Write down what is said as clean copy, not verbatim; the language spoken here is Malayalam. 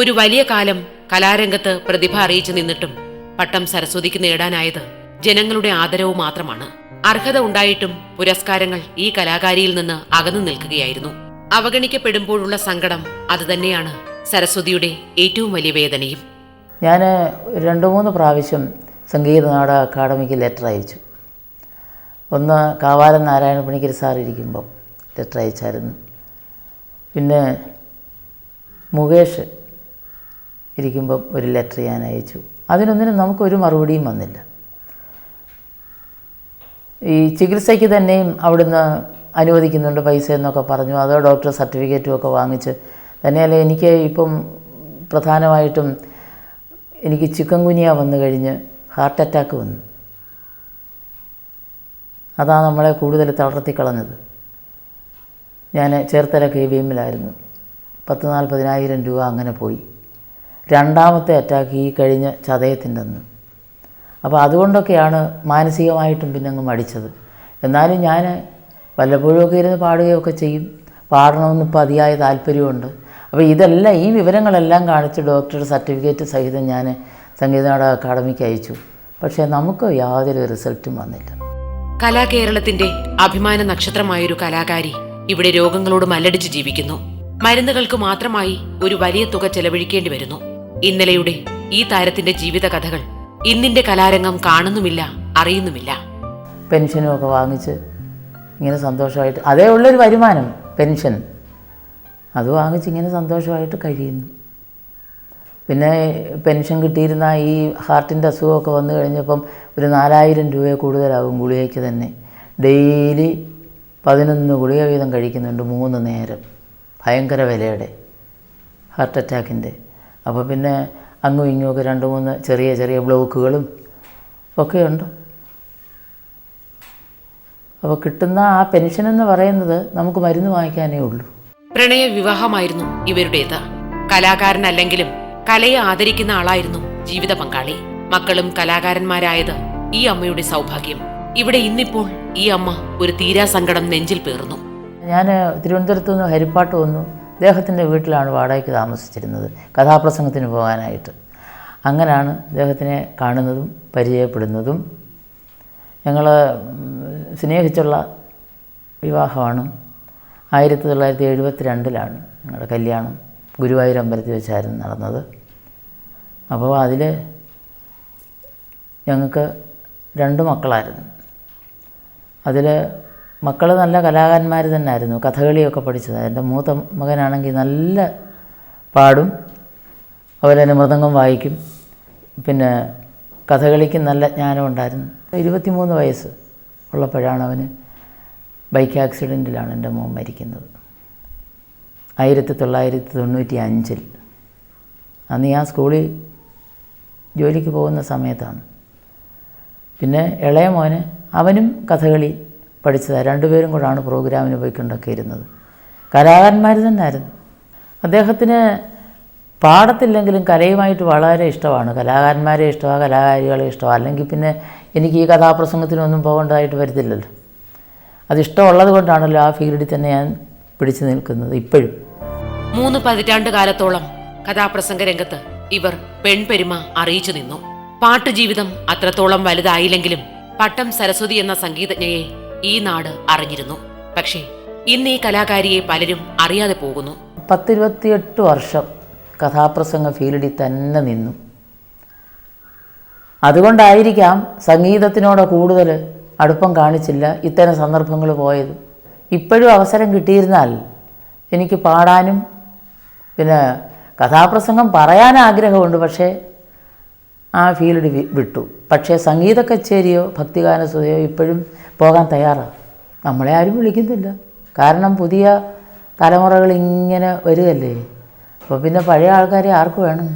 ഒരു വലിയ കാലം കലാരംഗത്ത് പ്രതിഭ അറിയിച്ചു നിന്നിട്ടും പട്ടം സരസ്വതിക്ക് നേടാനായത് ജനങ്ങളുടെ ആദരവ് മാത്രമാണ്. അർഹത ഉണ്ടായിട്ടും പുരസ്കാരങ്ങൾ ഈ കലാകാരിയിൽ നിന്ന് അകന്നു നിൽക്കുകയായിരുന്നു. അവഗണിക്കപ്പെടുമ്പോഴുള്ള സങ്കടം അതുതന്നെയാണ് സരസ്വതിയുടെ ഏറ്റവും വലിയ വേദനയും. ഞാൻ 2-3 പ്രാവശ്യം സംഗീത നാടക അക്കാദമിക്ക് ലെറ്റർ അയച്ചു. ഒന്ന് കാവാലം നാരായണ പണിക്കർ സാർ ഇരിക്കുമ്പം ലെറ്റർ അയച്ചായിരുന്നു. പിന്നെ മുകേഷ് ഇരിക്കുമ്പം ഒരു ലെറ്റർ ഞാൻ അയച്ചു. അതിനൊന്നിനും നമുക്കൊരു മറുപടിയും വന്നില്ല. ഈ ചികിത്സയ്ക്ക് തന്നെയും അവിടുന്ന് അനുവദിക്കുന്നുണ്ട് പൈസ എന്നൊക്കെ പറഞ്ഞു. അതോ ഡോക്ടർ സർട്ടിഫിക്കറ്റും ഒക്കെ വാങ്ങിച്ച് തന്നെയല്ല. എനിക്ക് ഇപ്പം പ്രധാനമായിട്ടും എനിക്ക് ചിക്കൻ ഗുനിയ വന്നു കഴിഞ്ഞ് ഹാർട്ട് അറ്റാക്ക് വന്നു. അതാണ് നമ്മളെ കൂടുതൽ തളർത്തിക്കളഞ്ഞത്. ഞാൻ ചേർത്തല KVM-ലായിരുന്നു. 10,000-40,000 രൂപ അങ്ങനെ പോയി. രണ്ടാമത്തെ അറ്റാക്ക് ഈ കഴിഞ്ഞ ചതയത്തിൻ്റെ അന്ന്. അപ്പോൾ അതുകൊണ്ടൊക്കെയാണ് മാനസികമായിട്ടും പിന്നെ അങ്ങ് മടിച്ചത്. എന്നാലും ഞാൻ വല്ലപ്പോഴുമൊക്കെ ഇരുന്ന് പാടുകയൊക്കെ ചെയ്യും. പാടണമെന്ന് ഇപ്പോൾ അതിയായ താല്പര്യമുണ്ട്. അപ്പോൾ ഇതെല്ലാം ഈ വിവരങ്ങളെല്ലാം കാണിച്ച് ഡോക്ടറുടെ സർട്ടിഫിക്കറ്റ് സഹിതം ഞാൻ സംഗീത നാടക അക്കാദമിക്ക് അയച്ചു. പക്ഷേ നമുക്ക് യാതൊരു റിസൾട്ടും വന്നില്ല. കലാകേരളത്തിന്റെ അഭിമാന നക്ഷത്രമായൊരു കലാകാരി ഇവിടെ രോഗങ്ങളോട് മല്ലടിച്ച് ജീവിക്കുന്നു. മരുന്നുകൾക്ക് മാത്രമായി ഒരു വലിയ തുക ചെലവഴിക്കേണ്ടി വരുന്നു. ഇന്നലെയുടെ ഈ താരത്തിന്റെ ജീവിത കഥകൾ ഇന്നിന്റെ കലാരംഗം കാണുന്നുമില്ല, അറിയുന്നുമില്ല. പെൻഷനും ഒക്കെ വാങ്ങിച്ച് ഇങ്ങനെ സന്തോഷമായിട്ട്, അതേ ഉള്ളൊരു വരുമാനം പെൻഷൻ, അത് വാങ്ങിച്ച് ഇങ്ങനെ സന്തോഷമായിട്ട് കഴിയുന്നു. പിന്നെ പെൻഷൻ കിട്ടിയിരുന്ന ഈ ഹാർട്ടിൻ്റെ അസുഖമൊക്കെ വന്നു കഴിഞ്ഞപ്പം ഒരു 4,000 രൂപ കൂടുതലാകും ഗുളികയ്ക്ക് തന്നെ. ഡെയിലി 11 ഗുളിക വീതം കഴിക്കുന്നുണ്ട് 3 നേരം. ഭയങ്കര വിലയുടെ ഹാർട്ട് അറ്റാക്കിൻ്റെ. അപ്പോൾ പിന്നെ അങ്ങും ഇങ്ങുമൊക്കെ 2-3 ചെറിയ ചെറിയ ബ്ലോക്കുകളും ഒക്കെയുണ്ട്. അപ്പോൾ കിട്ടുന്ന ആ പെൻഷൻ എന്ന് പറയുന്നത് നമുക്ക് മരുന്ന് വാങ്ങിക്കാനേ ഉള്ളൂ. പ്രണയ വിവാഹമായിരുന്നു ഇവരുടേത്. കലാകാരനല്ലെങ്കിലും കലയെ ആദരിക്കുന്ന ആളായിരുന്നു ജീവിത പങ്കാളി. മക്കളും കലാകാരന്മാരായത് ഈ അമ്മയുടെ സൗഭാഗ്യം. ഇവിടെ ഇന്നിപ്പോൾ ഈ അമ്മ ഒരു തീരാസങ്കടം നെഞ്ചിൽ പേറുന്നു. ഞാൻ തിരുവനന്തപുരത്ത് നിന്ന് ഹരിപ്പാട്ട് വന്നു. അദ്ദേഹത്തിൻ്റെ വീട്ടിലാണ് വാടകയ്ക്ക് താമസിച്ചിരുന്നത് കഥാപ്രസംഗത്തിന് പോകാനായിട്ട്. അങ്ങനെയാണ് അദ്ദേഹത്തിനെ കാണുന്നതും പരിചയപ്പെടുന്നതും. ഞങ്ങൾ സ്നേഹിച്ചുള്ള വിവാഹമാണ്. 1972 ഞങ്ങളുടെ കല്യാണം ഗുരുവായൂർ അമ്പലത്തിൽ വെച്ചായിരുന്നു നടന്നത്. അപ്പോൾ അതിൽ ഞങ്ങൾക്ക് 2 മക്കളായിരുന്നു. അതിൽ മക്കൾ നല്ല കലാകാരന്മാർ തന്നെ ആയിരുന്നു. കഥകളിയൊക്കെ പഠിച്ചത്. എൻ്റെ മൂത്ത മകനാണെങ്കിൽ നല്ല പാടും, അതുപോലെ മൃദംഗം വായിക്കും. പിന്നെ കഥകളിക്ക് നല്ല ജ്ഞാനം ഉണ്ടായിരുന്നു. 23 വയസ്സ് ഉള്ളപ്പോഴാണ് അവന് ബൈക്ക് ആക്സിഡൻറ്റിലാണ് എൻ്റെ മോൻ മരിക്കുന്നത്. 1995 അന്ന് ഞാൻ സ്കൂളിൽ ജോലിക്ക് പോകുന്ന സമയത്താണ്. പിന്നെ ഇളയ മോന് അവനും കഥകളി പഠിച്ചതാണ്. 2 പേരും കൂടാണ് പ്രോഗ്രാമിന് പോയിക്കൊണ്ടൊക്കെ ഇരുന്നത്. കലാകാരന്മാർ തന്നെ ആയിരുന്നു. അദ്ദേഹത്തിന് പാടത്തില്ലെങ്കിലും കലയുമായിട്ട് വളരെ ഇഷ്ടമാണ്. കലാകാരന്മാരെ ഇഷ്ടമാണ്, കലാകാരികളെ ഇഷ്ടമാണ്. അല്ലെങ്കിൽ പിന്നെ എനിക്ക് ഈ കഥാപ്രസംഗത്തിനൊന്നും പോകേണ്ടതായിട്ട് വരത്തില്ലല്ലോ. അതിഷ്ടമുള്ളത് കൊണ്ടാണല്ലോ ആ ഫീൽഡിൽ തന്നെ ഞാൻ പിടിച്ചു നിൽക്കുന്നത് ഇപ്പോഴും. 3 പതിറ്റാണ്ട് കാലത്തോളം കഥാപ്രസംഗ രംഗത്ത് ഇവർ പെൺപെരുമ അറിയിച്ചു നിന്നു. പാട്ടുജീവിതം അത്രത്തോളം വലുതായില്ലെങ്കിലും പട്ടം സരസ്വതി എന്ന സംഗീതജ്ഞയെ ഈ നാട് അറിഞ്ഞിരുന്നു. പക്ഷേ ഇന്ന് ഈ കലാകാരിയെ പലരും അറിയാതെ പോകുന്നു. 28 വർഷം കഥാപ്രസംഗ ഫീൽഡിൽ തന്നെ നിന്നു. അതുകൊണ്ടായിരിക്കാം സംഗീതത്തിനോട് കൂടുതൽ അടുപ്പം കാണിച്ചില്ല, ഇത്തരം സന്ദർഭങ്ങൾ പോയത്. ഇപ്പോഴും അവസരം കിട്ടിയിരുന്നാൽ എനിക്ക് പാടാനും പിന്നെ കഥാപ്രസംഗം പറയാൻ ആഗ്രഹമുണ്ട്. പക്ഷേ ആ ഫീൽഡ് വിട്ടു. പക്ഷേ സംഗീത കച്ചേരിയോ ഭക്തിഗാനസുതയോ ഇപ്പോഴും പോകാൻ തയ്യാറാണ്. നമ്മളെ ആരും വിളിക്കുന്നില്ല. കാരണം പുതിയ തലമുറകൾ ഇങ്ങനെ വരികയല്ലേ. അപ്പോൾ പിന്നെ പഴയ ആൾക്കാരെ ആർക്ക് വേണം?